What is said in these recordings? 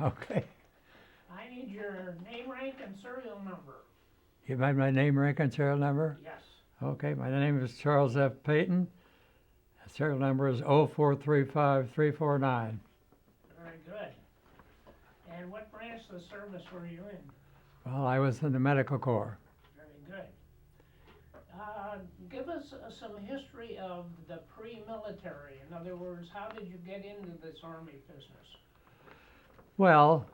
Okay. I need your name, rank, and serial number. You have my name, rank, and serial number? Yes. Okay, my name is Charles F. Payton. The serial number is 0435349. Very good. And what branch of the service were you in? Well, I was in the medical corps. Very good. Give us some history of the pre-military. In other words, how did you get into this Army business? Well,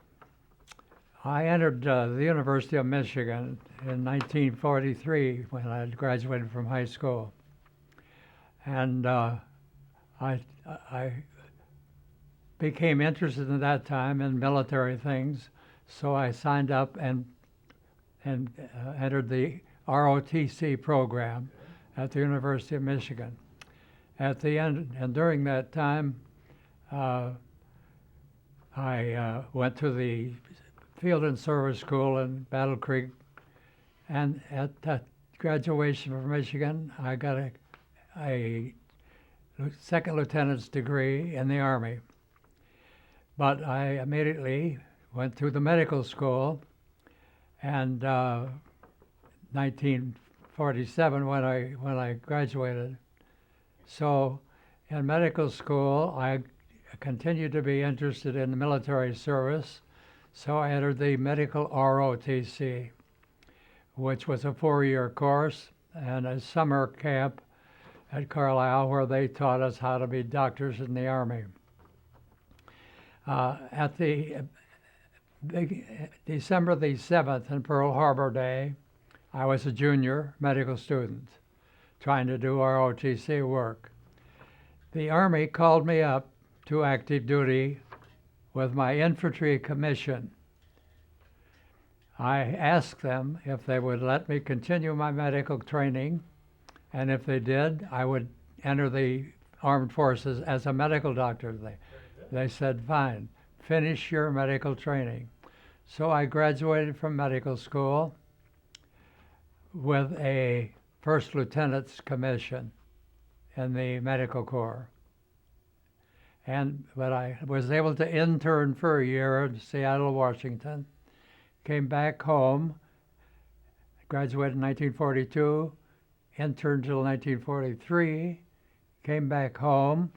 I entered the University of Michigan in 1943 when I had graduated from high school. And I became interested at that time in military things, so I signed up and entered the ROTC program at the University of Michigan. At the end, and during that time, I went to the Field and Service School in Battle Creek, and at that graduation from Michigan, I got a second lieutenant's degree in the Army. But I immediately went through the medical school, and 1947 when I graduated. So in medical school, I continued to be interested in the military service, so I entered the medical ROTC, which was a 4-year course and a summer camp at Carlisle where they taught us how to be doctors in the Army. At the December the 7th in Pearl Harbor Day, I was a junior medical student trying to do ROTC work. The Army called me up to active duty with my infantry commission. I asked them if they would let me continue my medical training, and if they did, I would enter the armed forces as a medical doctor. They said, fine, finish your medical training. So I graduated from medical school with a first lieutenant's commission in the medical corps. But I was able to intern for a year in Seattle, Washington, came back home, graduated in 1942, interned until 1943, came back home,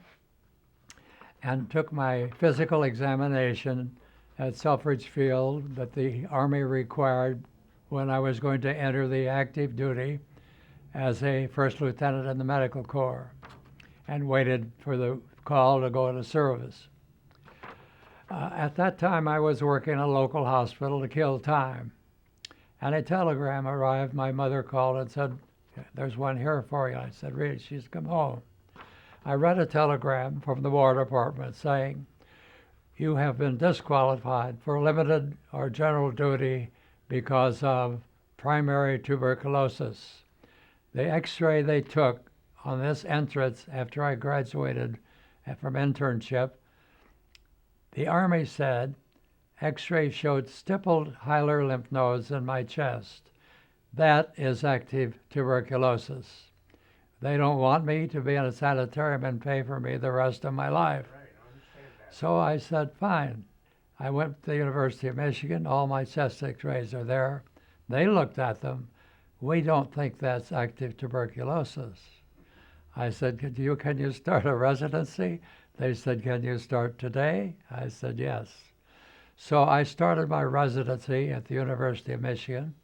and took my physical examination at Selfridge Field that the Army required when I was going to enter the active duty as a first lieutenant in the medical corps, and waited for the call to go into service. At that time, I was working in a local hospital to kill time, and a telegram arrived. My mother called and said, there's one here for you. I said, really? She's come home. I read a telegram from the War Department saying, you have been disqualified for limited or general duty because of primary tuberculosis. The x-ray they took on this entrance after I graduated from internship, the Army said x-ray showed stippled hilar lymph nodes in my chest. That is active tuberculosis. They don't want me to be in a sanitarium and pay for me the rest of my life. Right, I understand that. So I said, fine. I went to the University of Michigan. All my chest x-rays are there. They looked at them. We don't think that's active tuberculosis. I said, can you start a residency? They said, can you start today? I said, yes. So I started my residency at the University of Michigan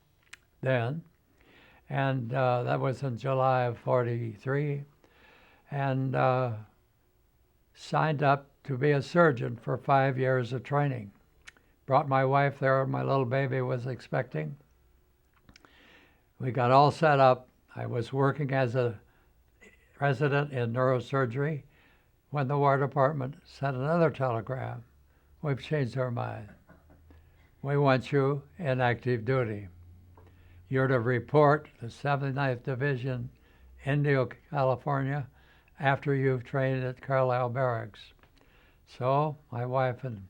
then, and that was in July of 43, and signed up to be a surgeon for 5 years of training. Brought my wife there, my little baby was expecting. We got all set up. I was working as a resident in neurosurgery when the War Department sent another telegram. We've changed our mind. We want you in active duty. You're to report the 79th Division, Indio, California, after you've trained at Carlisle Barracks. So my wife and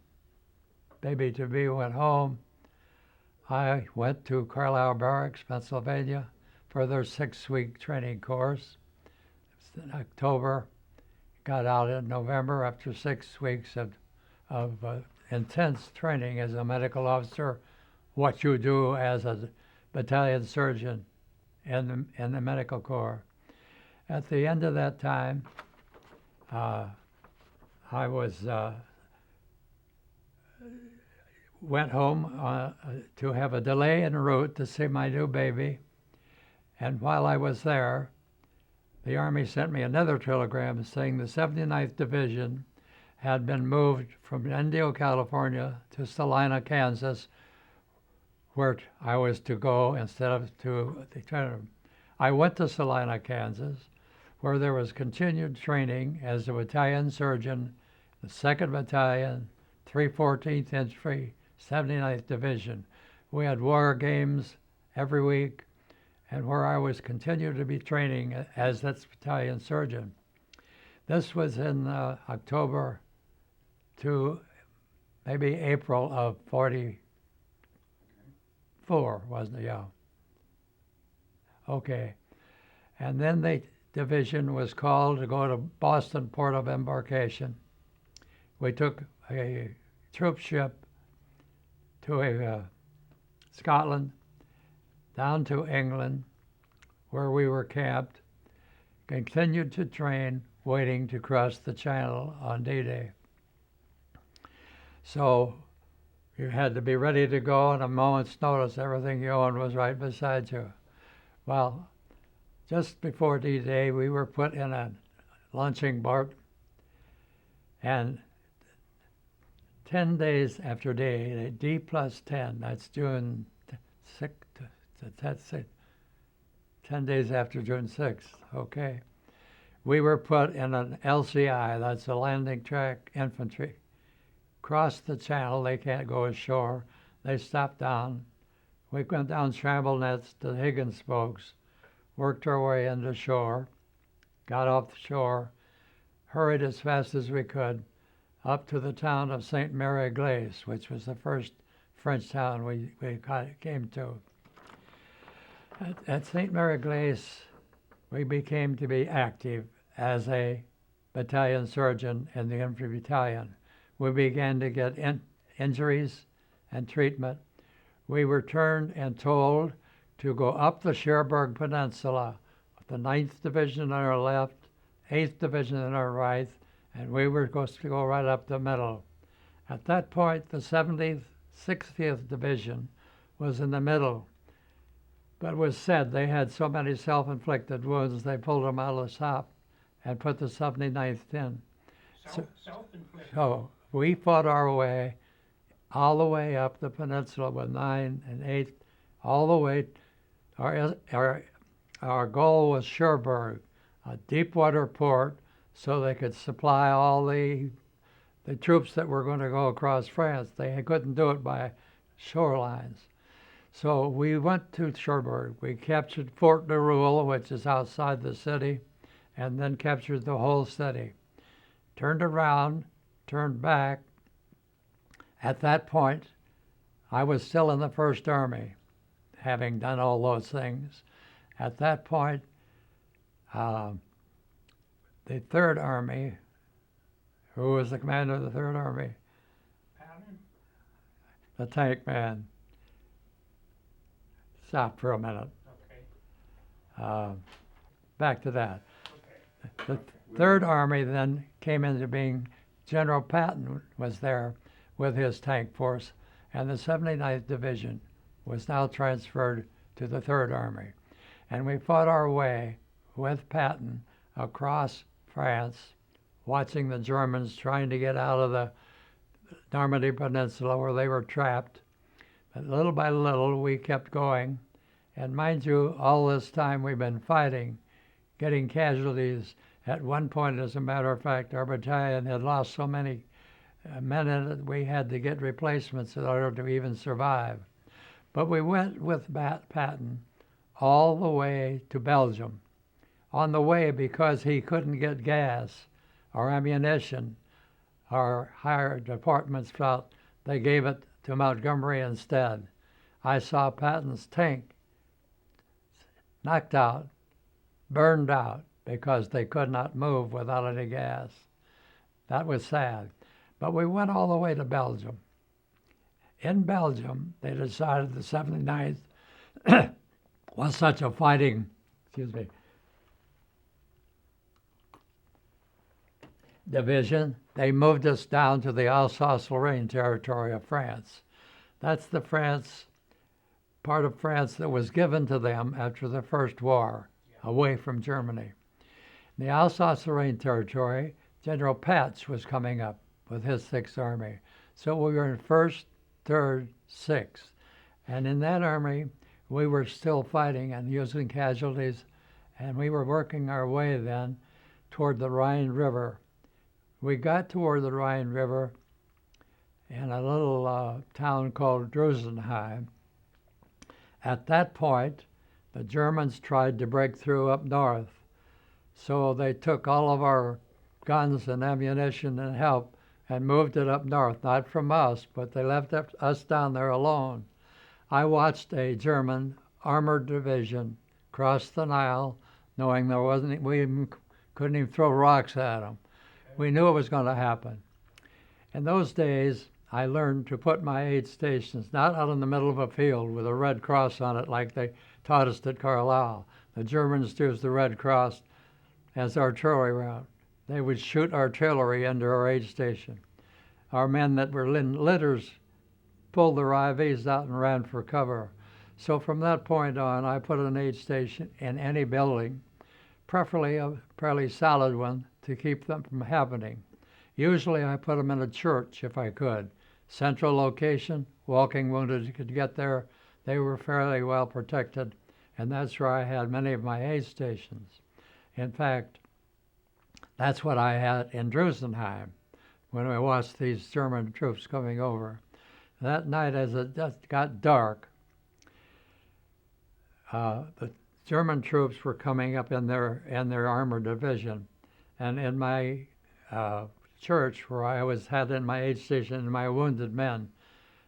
baby-to-be went home. I went to Carlisle Barracks, Pennsylvania, for their 6-week training course. It was in October, got out in November after 6 weeks of intense training as a medical officer, what you do as a battalion surgeon in the medical corps. At the end of that time, I went home to have a delay en route to see my new baby. And while I was there, the Army sent me another telegram saying the 79th Division had been moved from Indio, California to Salina, Kansas, where I was to go instead of to the training. I went to Salina, Kansas, where there was continued training as a battalion surgeon, the 2nd Battalion, 314th Infantry, 79th Division. We had war games every week, and where I was continued to be training as that battalion surgeon. This was in October to maybe April of 44, wasn't it? Yeah. Okay. And then the division was called to go to Boston Port of Embarkation. We took a troop ship to Scotland, down to England, where we were camped, continued to train, waiting to cross the Channel on D-Day. So you had to be ready to go in a moment's notice. Everything you owned was right beside you. Well, just before D-Day, we were put in a launching boat, and 10 days after D, D plus 10, that's June 6th, that's it, 10 days after June 6th, okay. We were put in an LCI, that's a landing track infantry. Crossed the channel, they can't go ashore. They stopped down. We went down scramble nets to Higgins spokes, worked our way into shore, got off the shore, hurried as fast as we could up to the town of St. Mary Glace, which was the first French town we came to. At St. Mary Glace, we became to be active as a battalion surgeon in the infantry battalion. We began to get injuries and treatment. We were turned and told to go up the Cherbourg Peninsula with the 9th Division on our left, 8th Division on our right, and we were supposed to go right up the middle. At that point, the 70th, 60th Division was in the middle, but it was said they had so many self-inflicted wounds, they pulled them out of the shop and put the 79th in. Self-inflicted. So we fought our way all the way up the peninsula with 9 and 8, all the way. Our goal was Cherbourg, a deep water port, so they could supply all the troops that were going to go across France. They couldn't do it by shorelines. So we went to Cherbourg. We captured Fort de Roule, which is outside the city, and then captured the whole city. Turned around, turned back. At that point, I was still in the First Army, having done all those things. At that point, the Third Army, who was the commander of the Third Army? Payton? The tank man. Stop for a minute. Okay. Back to that. Okay. The Third Army then came into being. General Payton was there with his tank force, and the 79th Division was now transferred to the Third Army. And we fought our way with Payton across France, watching the Germans trying to get out of the Normandy Peninsula where they were trapped. But little by little, we kept going. And mind you, all this time we've been fighting, getting casualties. At one point, as a matter of fact, our battalion had lost so many men in it, we had to get replacements in order to even survive. But we went with Payton all the way to Belgium. On the way, because he couldn't get gas or ammunition, our higher departments felt they gave it to Montgomery instead. I saw Payton's tank knocked out, burned out, because they could not move without any gas. That was sad. But we went all the way to Belgium. In Belgium, they decided the 79th was such a fighting, division, they moved us down to the Alsace-Lorraine territory of France. That's the part of France that was given to them after the First War, away from Germany. In the Alsace-Lorraine territory, General Patch was coming up with his Sixth Army. So we were in First, Third, Sixth. And in that army, we were still fighting and using casualties, and we were working our way then toward the Rhine River. We got toward the Rhine River in a little town called Drusenheim. At that point, the Germans tried to break through up north. So they took all of our guns and ammunition and help and moved it up north, not from us, but they left us down there alone. I watched a German armored division cross the Nile, knowing we couldn't even throw rocks at them. We knew it was going to happen. In those days, I learned to put my aid stations not out in the middle of a field with a red cross on it like they taught us at Carlisle. The Germans used the red cross as artillery round. They would shoot artillery into our aid station. Our men that were in litters pulled their IVs out and ran for cover. So from that point on, I put an aid station in any building, preferably a fairly solid one, to keep them from happening. Usually I put them in a church if I could. Central location, walking wounded could get there. They were fairly well protected, and that's where I had many of my aid stations. In fact, that's what I had in Drusenheim when we watched these German troops coming over. That night, as it just got dark, the German troops were coming up in their armored division, and in my church where I had in my aid station my wounded men,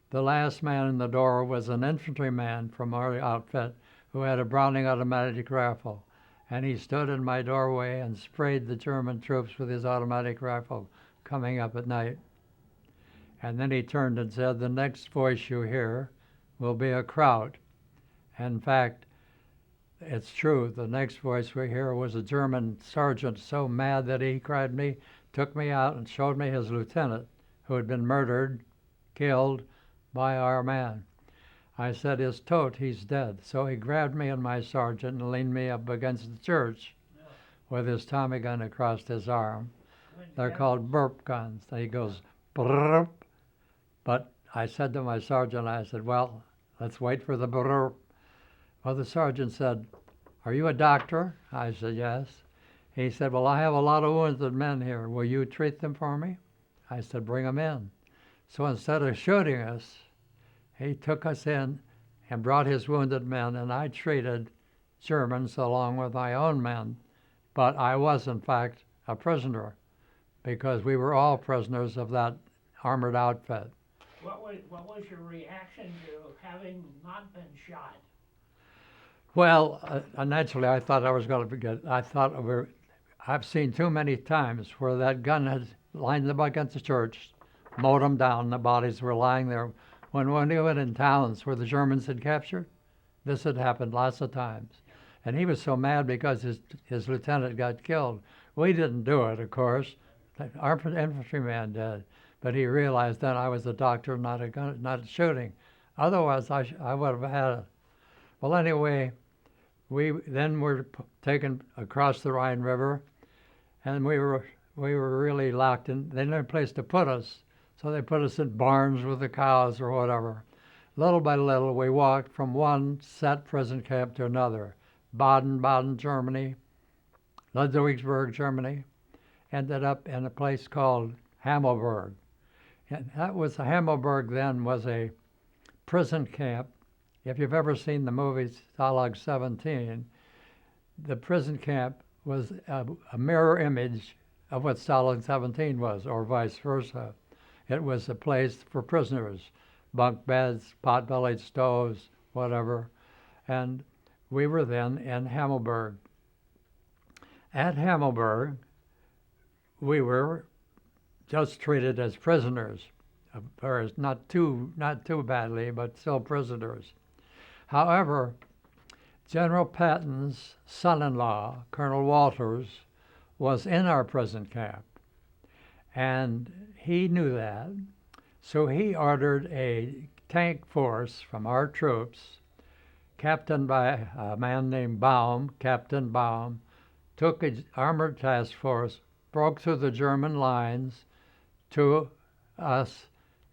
the last man in the door was an infantryman from our outfit who had a Browning automatic rifle, and he stood in my doorway and sprayed the German troops with his automatic rifle coming up at night. And then he turned and said, "The next voice you hear will be a Kraut." In fact, it's true. The next voice we hear was a German sergeant so mad that he cried me, took me out and showed me his lieutenant who had been murdered, killed by our man. I said, "His tote, he's dead." So he grabbed me and my sergeant and leaned me up against the church with his Tommy gun across his arm. They're called burp guns. He goes, brrrp. But I said to my sergeant, I said, "Well, let's wait for the brrrp." Well, the sergeant said, "Are you a doctor?" I said, "Yes." He said, "Well, I have a lot of wounded men here. Will you treat them for me?" I said, "Bring them in." So instead of shooting us, he took us in and brought his wounded men, and I treated Germans along with my own men. But I was, in fact, a prisoner because we were all prisoners of that armored outfit. What was your reaction to having not been shot? Well, naturally, I thought I was going to get. I've seen too many times where that gun had lined them against the church, mowed them down. The bodies were lying there. When we went in towns where the Germans had captured, this had happened lots of times. And he was so mad because his lieutenant got killed. We didn't do it, of course. Our infantryman did. But he realized then I was a doctor, not a gun, not shooting. Otherwise, I would have had it. Well, anyway, we then were taken across the Rhine River, and we were really locked in. They didn't have a place to put us, so they put us in barns with the cows or whatever. Little by little, we walked from one set prison camp to another. Baden-Baden, Germany, Ludwigsburg, Germany, ended up in a place called Hammelburg. And Hammelburg then was a prison camp. If you've ever seen the movie Stalag 17, the prison camp was a mirror image of what Stalag 17 was, or vice versa. It was a place for prisoners, bunk beds, pot-bellied stoves, whatever. And we were then in just treated as prisoners, or not too badly, but still prisoners. However, General Payton's son-in-law, Colonel Walters, was in our prison camp, and he knew that. So he ordered a tank force from our troops, captained by a man named Baum, Captain Baum, took an armored task force, broke through the German lines to us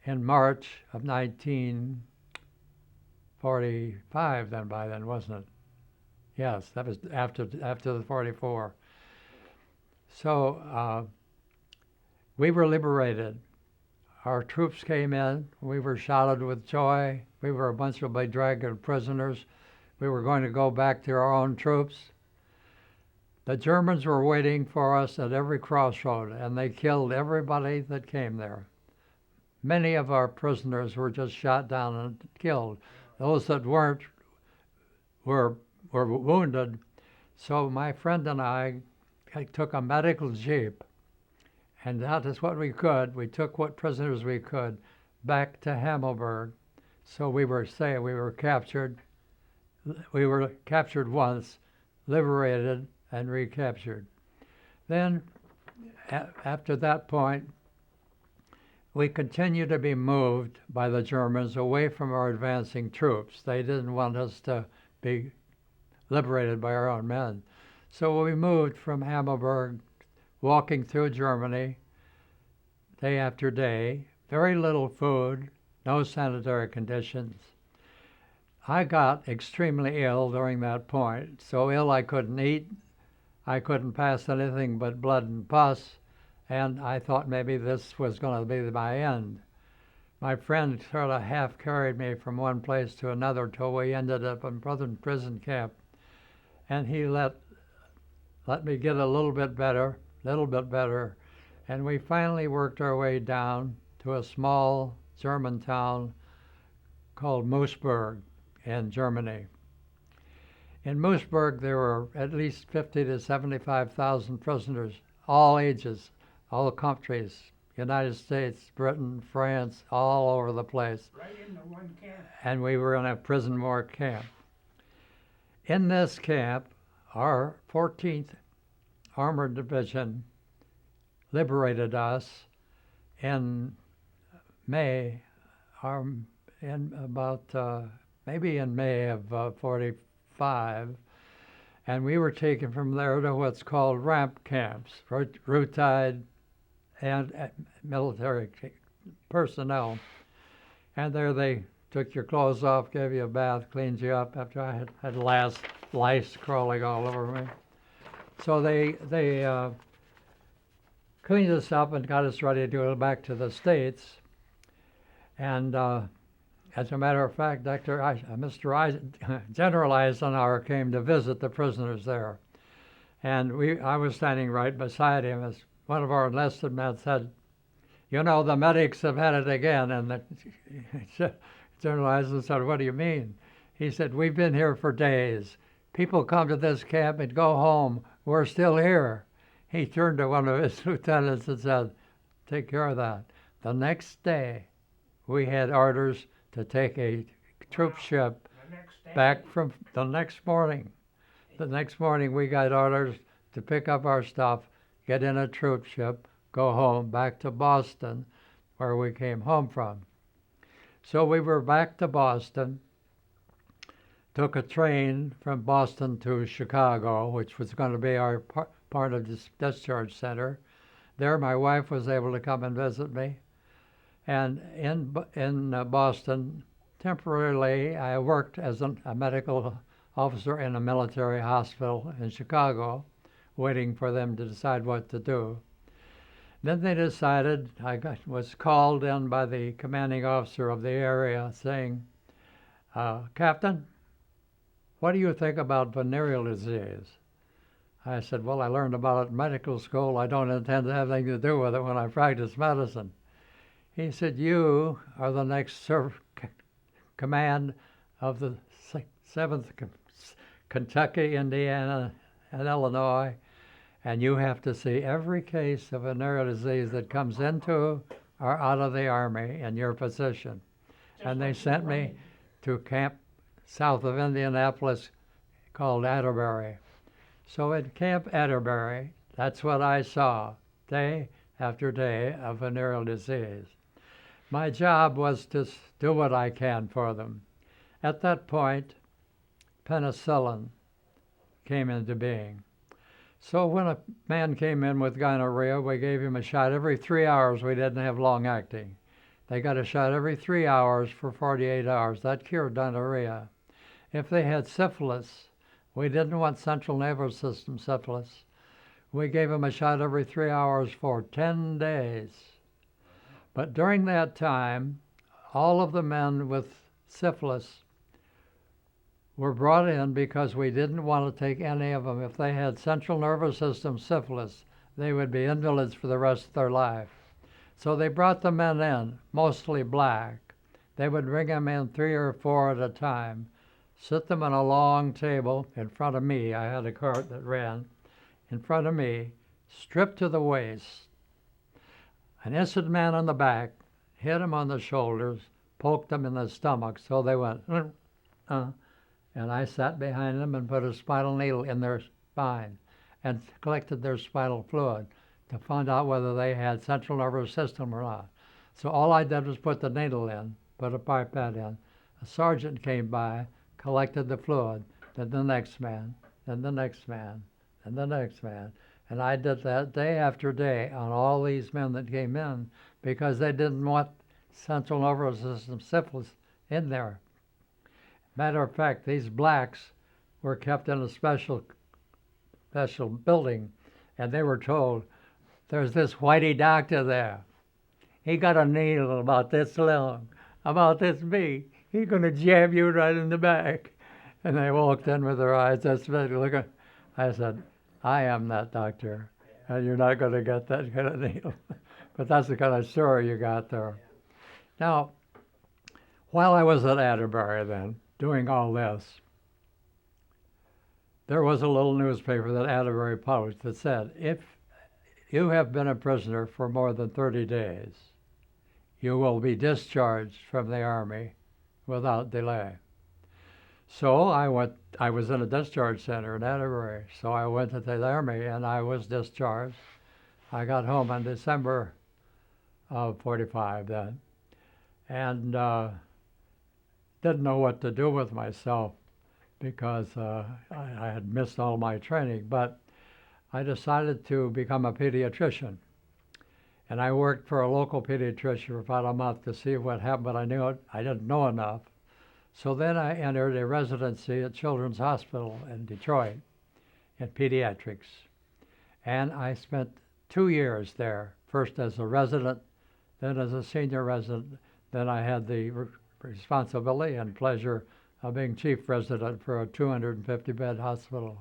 in March of 1945, by then, wasn't it? Yes, that was after the 44. So we were liberated. Our troops came in. We were shouted with joy. We were a bunch of bedraggled prisoners. We were going to go back to our own troops. The Germans were waiting for us at every crossroad, and they killed everybody that came there. Many of our prisoners were just shot down and killed. Those that weren't were wounded. So my friend and I took a medical jeep, and that is what we could. We took what prisoners we could back to Hammelburg. So we were captured. We were captured once, liberated, and recaptured. Then, after that point, we continued to be moved by the Germans away from our advancing troops. They didn't want us to be liberated by our own men. So we moved from Hammelburg, walking through Germany day after day, very little food, no sanitary conditions. I got extremely ill during that point, so ill I couldn't eat. I couldn't pass anything but blood and pus, and I thought maybe this was going to be my end. My friend sort of half carried me from one place to another till we ended up in prison camp, and he let me get a little bit better, and we finally worked our way down to a small German town called Moosburg in Germany. In Moosburg, there were at least 50 to 75,000 prisoners, all ages, all countries, United States, Britain, France, all over the place. Right into one camp. And we were in a prison war camp. In this camp, our 14th Armored Division liberated us in May, maybe in May of 45, and we were taken from there to what's called ramp camps, routine and military personnel. And there they took your clothes off, gave you a bath, cleaned you up after I had lice crawling all over me. So they cleaned us up and got us ready to go back to the States. And as a matter of fact, General Eisenhower came to visit the prisoners there. And I was standing right beside him as one of our enlisted men said, "You know, the medics have had it again." And General Eisenhower said, "What do you mean?" He said, "We've been here for days. People come to this camp and go home. We're still here." He turned to one of his lieutenants and said, "Take care of that." The next day, we had orders to take a troop ship back from the next morning. The next morning, we got orders to pick up our stuff, get in a troop ship, go home, back to Boston, where we came home from. So we were back to Boston, took a train from Boston to Chicago, which was going to be our part of this discharge center. There, my wife was able to come and visit me. And in Boston, temporarily, I worked as a medical officer in a military hospital in Chicago, waiting for them to decide what to do. Then they decided, was called in by the commanding officer of the area saying, "Captain, what do you think about venereal disease?" I said, "Well, I learned about it in medical school. I don't intend to have anything to do with it when I practice medicine." He said, "You are the next command of the 7th Kentucky, Indiana, and Illinois, and you have to see every case of venereal disease that comes into or out of the Army in your position. And they sent me to a camp south of Indianapolis called Atterbury. So at Camp Atterbury, that's what I saw, day after day of venereal disease. My job was to do what I can for them. At that point, penicillin came into being. So when a man came in with gonorrhea, we gave him a shot every 3 hours. We didn't have long acting. They got a shot every 3 hours for 48 hours. That cured gonorrhea. If they had syphilis, we didn't want central nervous system syphilis. We gave them a shot every 3 hours for 10 days. But during that time, all of the men with syphilis were brought in because we didn't want to take any of them. If they had central nervous system syphilis, they would be invalids for the rest of their life. So they brought the men in, mostly black. They would bring them in 3 or 4 at a time, sit them on a long table in front of me. I had a cart that ran in front of me, stripped to the waist. An innocent man on the back hit them on the shoulders, poked them in the stomach, so they went, and I sat behind them and put a spinal needle in their spine and collected their spinal fluid to find out whether they had central nervous system or not. So all I did was put the needle in, put a pipette in. A sergeant came by, collected the fluid, then the next man, then the next man, then the next man. And I did that day after day on all these men that came in because they didn't want central nervous system syphilis in there. Matter of fact, these blacks were kept in a special building, and they were told, there's this whitey doctor there. He got a needle about this long, about this big. He's going to jab you right in the back. And they walked in with their eyes this big looking. I said, I am that doctor, and you're not going to get that kind of needle. But that's the kind of story you got there. Now, while I was at Atterbury then, doing all this, there was a little newspaper that Atterbury published that said, if you have been a prisoner for more than 30 days, you will be discharged from the Army without delay. So I was in a discharge center in Atterbury, so I went to the Army and I was discharged. I got home in December of 45 then, and didn't know what to do with myself because I had missed all my training, but I decided to become a pediatrician. And I worked for a local pediatrician for about a month to see what happened, but I didn't know enough. So then I entered a residency at Children's Hospital in Detroit in pediatrics. And I spent 2 years there, first as a resident, then as a senior resident. Then I had the responsibility and pleasure of being chief resident for a 250-bed hospital.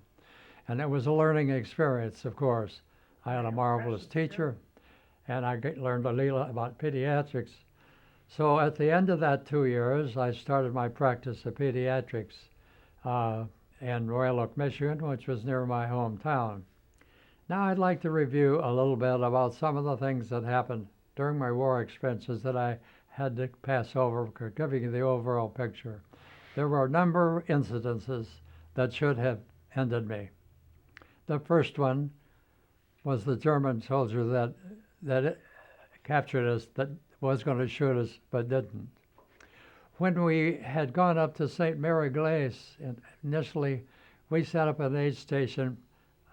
And it was a learning experience, of course. I had a marvelous teacher, and I learned a little about pediatrics. So at the end of that 2 years, I started my practice of pediatrics in Royal Oak, Michigan, which was near my hometown. Now I'd like to review a little bit about some of the things that happened during my war experiences that I had to pass over, giving you the overall picture. There were a number of incidences that should have ended me. The first one was the German soldier that captured us, that was going to shoot us, but didn't. When we had gone up to St. Mary Glace, initially we set up an aid station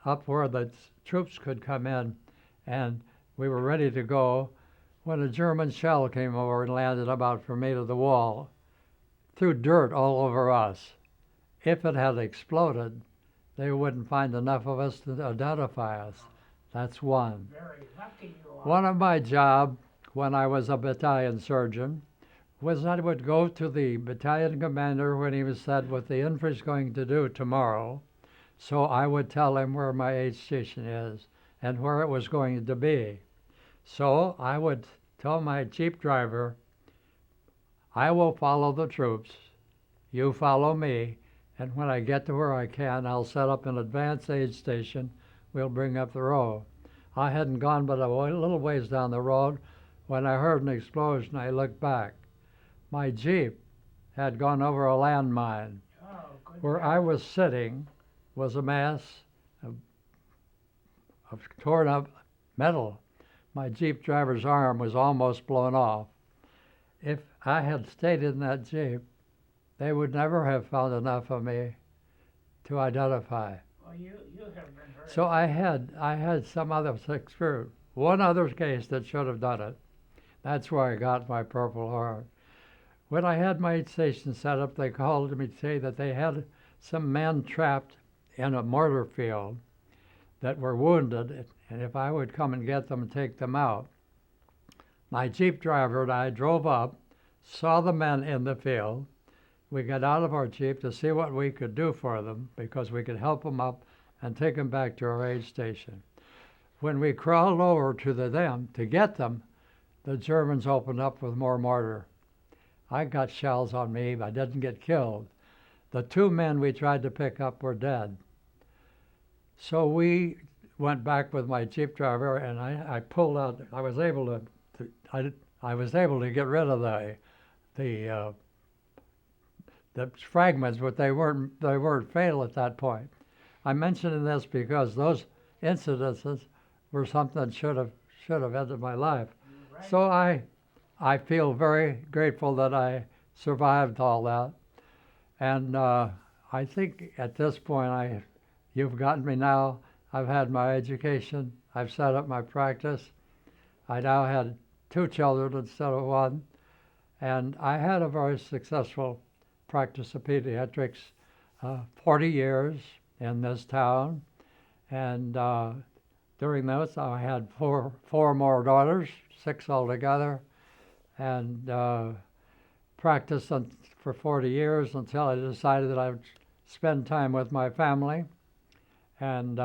up where the troops could come in, and we were ready to go when a German shell came over and landed about from me to the wall, threw dirt all over us. If it had exploded, they wouldn't find enough of us to identify us. That's one. Very lucky you are. One of my jobs when I was a battalion surgeon was I would go to the battalion commander when he was said what the infantry's going to do tomorrow. So I would tell him where my aid station is and where it was going to be. So I would tell my jeep driver, I will follow the troops, you follow me, and when I get to where I can, I'll set up an advanced aid station we'll bring up the road. I hadn't gone but a little ways down the road when I heard an explosion. I looked back. My Jeep had gone over a landmine. Oh, good Where God. I was sitting was a mass of torn up metal. My Jeep driver's arm was almost blown off. If I had stayed in that Jeep, they would never have found enough of me to identify. Well, you have been very. So I had some other experience. One other case that should have done it. That's where I got my Purple Heart. When I had my station set up, they called me to say that they had some men trapped in a mortar field that were wounded, and if I would come and get them and take them out. My Jeep driver and I drove up, saw the men in the field. We got out of our Jeep to see what we could do for them because we could help them up and take them back to our aid station. When we crawled over to them to get them, the Germans opened up with more mortar. I got shells on me, but I didn't get killed. The two men we tried to pick up were dead. So we went back with my Jeep driver, and I pulled out. I was able to get rid of the fragments, but they weren't fatal at that point. I'm mentioning this because those incidences were something that should have ended my life. Right. So I feel very grateful that I survived all that, and I think at this point you've gotten me now. I've had my education. I've set up my practice. I now had 2 children instead of 1, and I had a very successful practice of pediatrics, 40 years in this town, and during those I had four more daughters, 6 altogether, and practiced for 40 years until I decided that I would spend time with my family, and